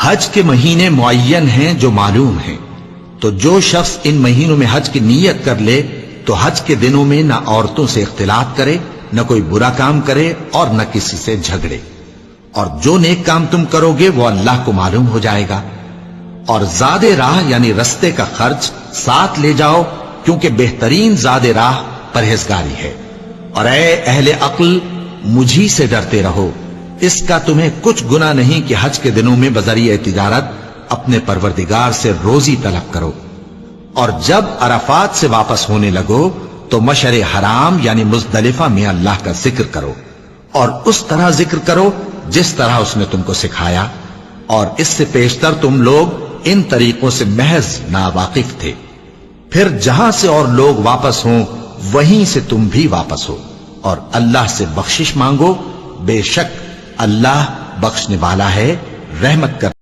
حج کے مہینے معین ہیں جو معلوم ہیں، تو جو شخص ان مہینوں میں حج کی نیت کر لے تو حج کے دنوں میں نہ عورتوں سے اختلاط کرے، نہ کوئی برا کام کرے اور نہ کسی سے جھگڑے، اور جو نیک کام تم کرو گے وہ اللہ کو معلوم ہو جائے گا۔ اور زاد راہ یعنی رستے کا خرچ ساتھ لے جاؤ، کیونکہ بہترین زاد راہ پرہیزگاری ہے۔ اور اے اہل عقل، مجھی سے ڈرتے رہو، اس کا تمہیں کچھ گناہ نہیں کہ حج کے دنوں میں بذریعہ تجارت اپنے پروردگار سے روزی طلب کرو۔ اور جب عرفات سے واپس ہونے لگو تو مشعر حرام یعنی مزدلفہ میں اللہ کا ذکر کرو، اور اس طرح ذکر کرو جس طرح اس نے تم کو سکھایا، اور اس سے پیشتر تم لوگ ان طریقوں سے محض ناواقف تھے۔ پھر جہاں سے اور لوگ واپس ہوں وہیں سے تم بھی واپس ہو، اور اللہ سے بخشش مانگو، بے شک اللہ بخشنے والا ہے، رحمت کرنے